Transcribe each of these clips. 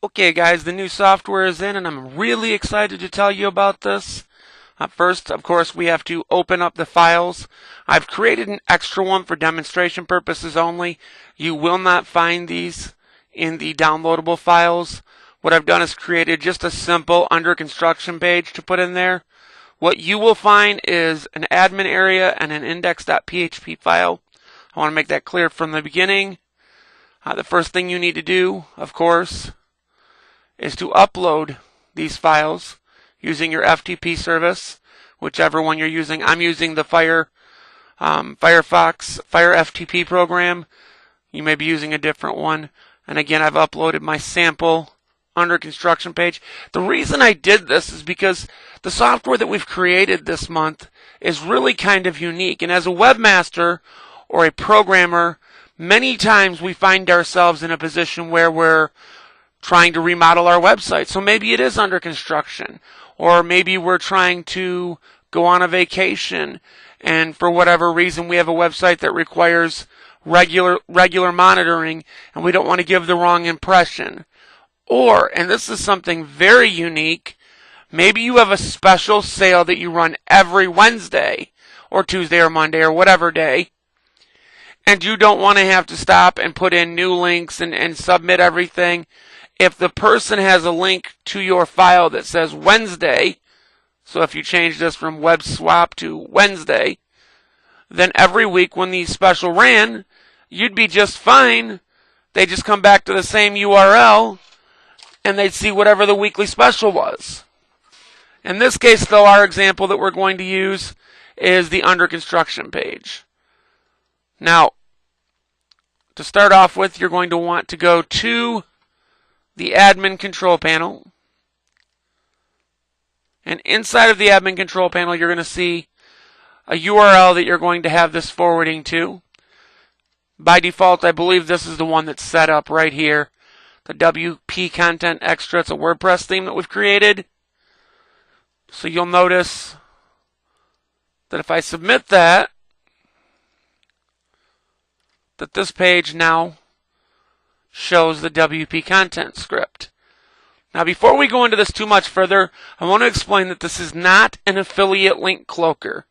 Okay guys, the new software is in and I'm really excited to tell you about this. First, of course, we have to open up the files. I've created an extra one for demonstration purposes only. You will not find these in the downloadable files. What I've done is created just a simple under construction page to put in there. What you will find is an admin area and an index.php file. I want to make that clear from the beginning. The first thing you need to do, of course, is to upload these files using your FTP service, whichever one you're using. I'm using the Firefox Fire FTP program. You may be using a different one. And again, I've uploaded my sample under construction page. The reason I did this is because the software that we've created this month is really kind of unique. And as a webmaster or a programmer, many times we find ourselves in a position where we're trying to remodel our website. So maybe it is under construction, or maybe we're trying to go on a vacation, and for whatever reason we have a website that requires regular monitoring, and we don't want to give the wrong impression. Or, and this is something very unique, maybe you have a special sale that you run every Wednesday, or Tuesday, or Monday, or whatever day, and you don't want to have to stop and put in new links and submit everything. If the person has a link to your file that says Wednesday, so if you change this from web swap to Wednesday, then every week when the special ran, you'd be just fine. They just come back to the same URL and they'd see whatever the weekly special was. In this case, though, our example that we're going to use is the under construction page. Now, to start off with, you're going to want to go to the admin control panel. And inside of the admin control panel, you're going to see a URL that you're going to have this forwarding to. By default, I believe this is the one that's set up right here. The WP Content Extra. It's a WordPress theme that we've created. So you'll notice that if I submit that this page now shows the WP content script. Now, before we go into this too much further, I want to explain that this is not an affiliate link cloaker.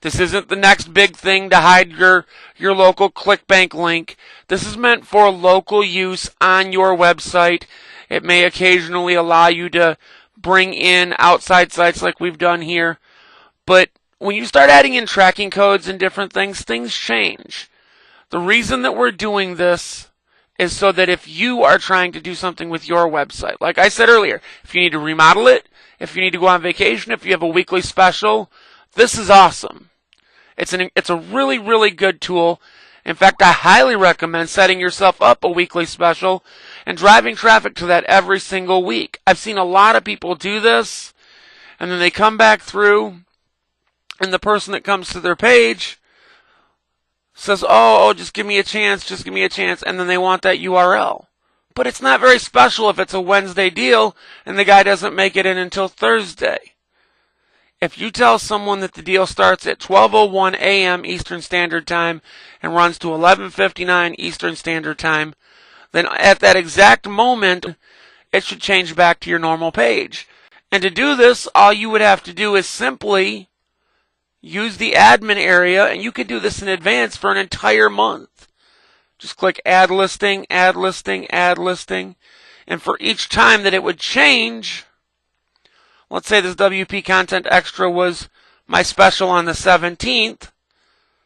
This isn't the next big thing to hide your local ClickBank link. This is meant for local use on your website. It may occasionally allow you to bring in outside sites like we've done here. But when you start adding in tracking codes and different things change. The reason that we're doing this is so that if you are trying to do something with your website, like I said earlier, if you need to remodel it, if you need to go on vacation, if you have a weekly special, this is awesome. It's a really, really good tool. In fact, I highly recommend setting yourself up a weekly special and driving traffic to that every single week. I've seen a lot of people do this, and then they come back through, and the person that comes to their page says, oh, just give me a chance, and then they want that URL. But it's not very special if it's a Wednesday deal and the guy doesn't make it in until Thursday. If you tell someone that the deal starts at 12:01 a.m. Eastern Standard Time and runs to 11:59 Eastern Standard Time, then at that exact moment, it should change back to your normal page. And to do this, all you would have to do is simply use the admin area, and you could do this in advance for an entire month. Just click add listing, add listing, add listing. And for each time that it would change, let's say this WP Content Extra was my special on the 17th.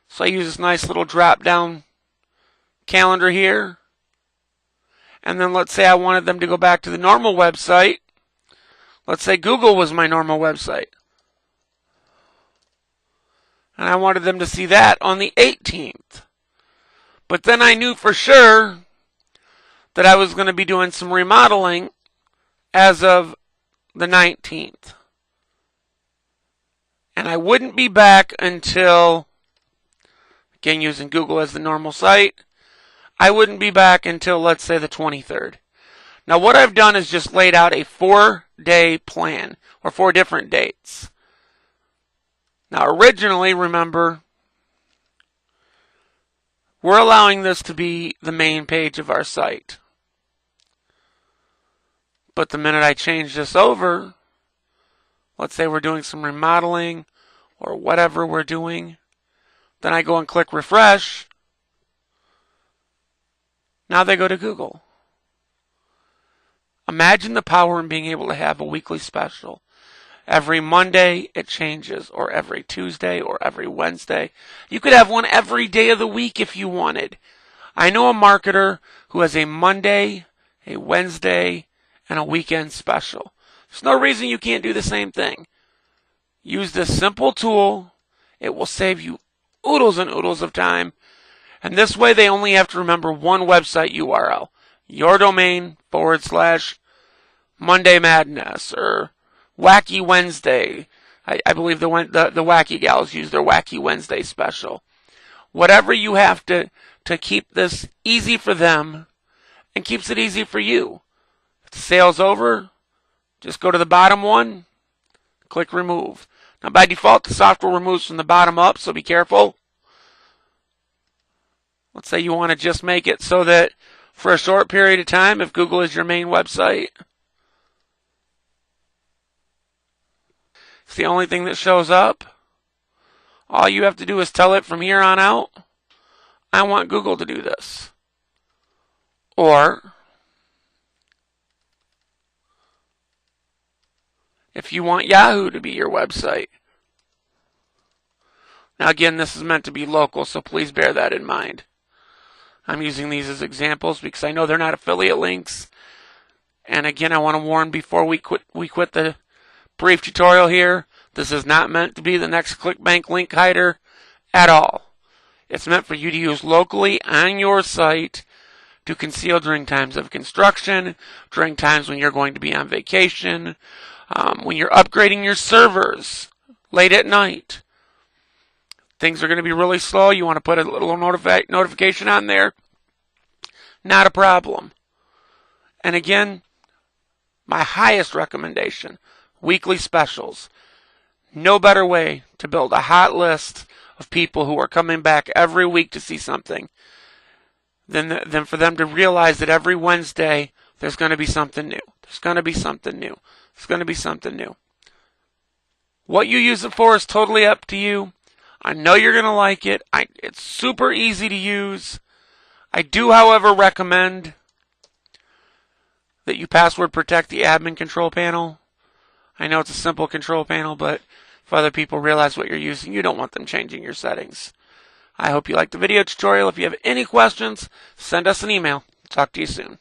So I use this nice little drop down calendar here. And then let's say I wanted them to go back to the normal website. Let's say Google was my normal website. And I wanted them to see that on the 18th. But then I knew for sure that I was going to be doing some remodeling as of the 19th. And I wouldn't be back until, again using Google as the normal site, I wouldn't be back until, let's say, the 23rd. Now what I've done is just laid out a 4-day plan, or 4 different dates. Now, originally, remember, we're allowing this to be the main page of our site. But the minute I change this over, let's say we're doing some remodeling or whatever we're doing, then I go and click refresh. Now they go to Google. Imagine the power in being able to have a weekly special. Every Monday it changes, or every Tuesday, or every Wednesday. You could have one every day of the week if you wanted. I know a marketer who has a Monday, a Wednesday, and a weekend special. There's no reason you can't do the same thing. Use this simple tool. It will save you oodles and oodles of time. And this way they only have to remember one website URL. Your domain / Monday Madness or Wacky Wednesday. I believe the Wacky Gals use their Wacky Wednesday special. Whatever you have to keep this easy for them and keeps it easy for you. If the sale's over, just go to the bottom one, click remove. Now by default the software removes from the bottom up, so be careful. Let's say you want to just make it so that for a short period of time, if Google is your main website, it's the only thing that shows up. All you have to do is tell it from here on out, I want Google to do this. Or, if you want Yahoo to be your website. Now again, this is meant to be local, so please bear that in mind. I'm using these as examples because I know they're not affiliate links. And again, I want to warn before we quit the brief tutorial here, this is not meant to be the next ClickBank link hider at all. It's meant for you to use locally on your site to conceal during times of construction, during times when you're going to be on vacation, when you're upgrading your servers late at night. Things are going to be really slow. You want to put a little notification on there. Not a problem. And again, my highest recommendation, weekly specials. No better way to build a hot list of people who are coming back every week to see something than for them to realize that every Wednesday there's going to be something new. There's going to be something new. There's going to be something new. What you use it for is totally up to you. I know you're going to like it. It's super easy to use. I do, however, recommend that you password protect the admin control panel. I know it's a simple control panel, but if other people realize what you're using, you don't want them changing your settings. I hope you liked the video tutorial. If you have any questions, send us an email. Talk to you soon.